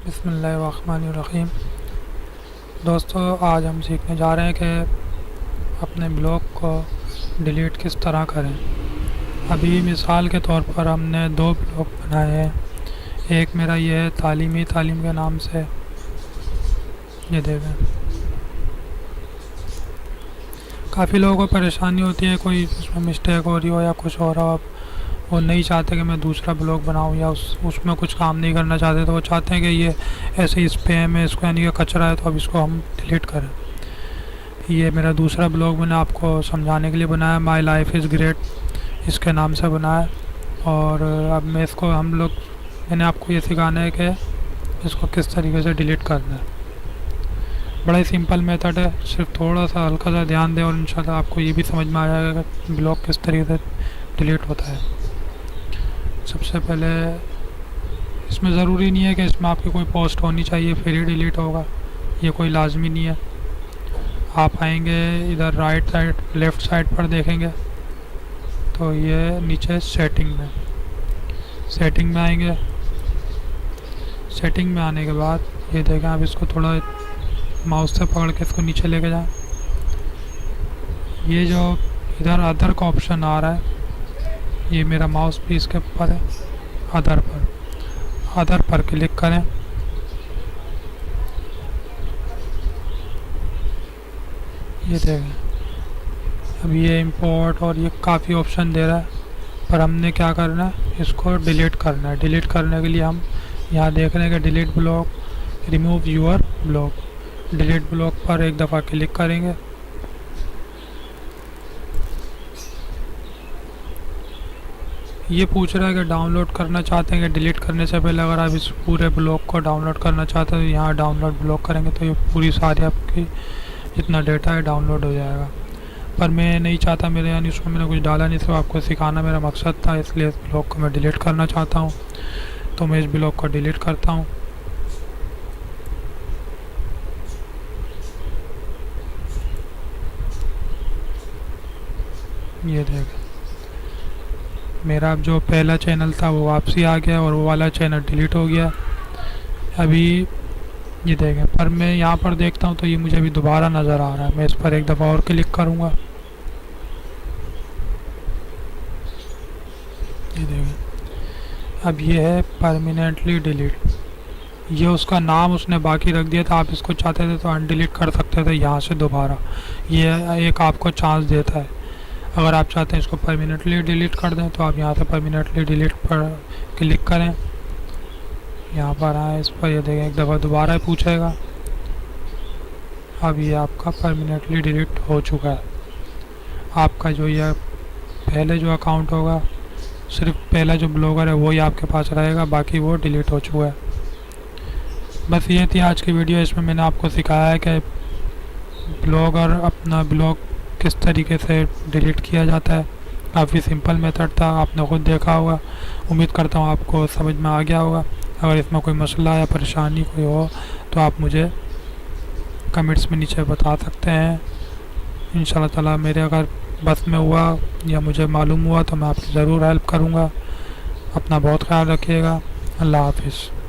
बिस्मिल्लाहिर्रहमानिर्रहीम। दोस्तों, आज हम सीखने जा रहे हैं कि अपने ब्लॉग को डिलीट किस तरह करें। अभी मिसाल के तौर पर हमने दो ब्लॉग बनाए हैं। एक मेरा ये है तालीम के नाम से, ये देखें। काफ़ी लोगों को परेशानी होती है, कोई उसमें मिस्टेक हो रही हो या कुछ हो रहा हो, वो नहीं चाहते कि मैं दूसरा ब्लॉग बनाऊं या उसमें कुछ काम नहीं करना चाहते, तो वो चाहते हैं कि ये ऐसे ही स्पैम है, इसको यानी कि कचरा है, तो अब इसको हम डिलीट करें। ये मेरा दूसरा ब्लॉग मैंने आपको समझाने के लिए बनाया, माई लाइफ इज़ ग्रेट, इसके नाम से बनाया। और अब मैं इसको मैंने आपको ये सिखाना है कि इसको किस तरीके से डिलीट करना है। बड़ा ही सिंपल मेथड है, सिर्फ थोड़ा सा हल्का सा ध्यान दें और इंशाल्लाह आपको ये भी समझ में आ जाएगा कि ब्लॉग किस तरीके से डिलीट होता है। सबसे पहले, इसमें ज़रूरी नहीं है कि इसमें आपकी कोई पोस्ट होनी चाहिए फिर ही डिलीट होगा, ये कोई लाजमी नहीं है। आप आएंगे इधर राइट साइड लेफ़्ट साइड पर देखेंगे तो ये नीचे सेटिंग में आएंगे। सेटिंग में आने के बाद ये देखें, आप इसको थोड़ा माउस से पकड़ के इसको नीचे लेके जाएं। ये जो इधर अदर का ऑप्शन आ रहा है, ये मेरा माउस भी इसके ऊपर है, अदर पर क्लिक करें। ये देखें, अब ये इंपोर्ट और ये काफ़ी ऑप्शन दे रहा है, पर हमने क्या करना है, इसको डिलीट करना है। डिलीट करने के लिए हम यहाँ देख रहे हैं कि delete block, remove your block. Delete block पर एक दफ़ा क्लिक करेंगे। ये पूछ रहा है कि डाउनलोड करना चाहते हैं कि डिलीट करने से पहले अगर आप इस पूरे ब्लॉक को डाउनलोड करना चाहते हैं तो यहाँ डाउनलोड ब्लॉक करेंगे तो ये पूरी सारी आपकी जितना डेटा है डाउनलोड हो जाएगा। पर मैं नहीं चाहता, मेरे यानी उसमें मैंने कुछ डाला नहीं, सिर्फ आपको सिखाना मेरा मकसद था, इसलिए इस ब्लॉक को मैं डिलीट करना चाहता हूँ। तो मैं इस ब्लॉक को डिलीट करता हूँ। ये देखें, मेरा अब जो पहला चैनल था वो वापसी आ गया और वो वाला चैनल डिलीट हो गया। अभी ये देखें, पर मैं यहाँ पर देखता हूँ तो ये मुझे अभी दोबारा नज़र आ रहा है। मैं इस पर एक दफ़ा और क्लिक करूँगा। ये देखें, अब ये है परमानेंटली डिलीट। ये उसका नाम उसने बाकी रख दिया था, आप इसको चाहते थे तो अनडिलीट कर सकते थे यहाँ से दोबारा। ये एक आपको चांस देता है। अगर आप चाहते हैं इसको परमानेंटली डिलीट कर दें तो आप यहाँ से परमानेंटली डिलीट पर क्लिक करें। यहाँ पर आए, इस पर ये देखें, एक दफ़ा दोबारा पूछेगा। अब ये आपका परमानेंटली डिलीट हो चुका है। आपका जो ये पहले जो अकाउंट होगा, सिर्फ पहला जो ब्लॉगर है वही आपके पास रहेगा, बाकी वो डिलीट हो चुका है। बस ये थी आज की वीडियो। इसमें मैंने आपको सिखाया है कि ब्लॉगर अपना ब्लॉग किस तरीके से डिलीट किया जाता है। काफ़ी सिंपल मेथड था, आपने खुद देखा होगा। उम्मीद करता हूँ आपको समझ में आ गया होगा। अगर इसमें कोई मसला या परेशानी कोई हो तो आप मुझे कमेंट्स में नीचे बता सकते हैं। इंशाल्लाह ताला मेरे अगर बस में हुआ या मुझे मालूम हुआ तो मैं आपकी ज़रूर हेल्प करूँगा। अपना बहुत ख्याल रखिएगा। अल्लाह हाफिज़।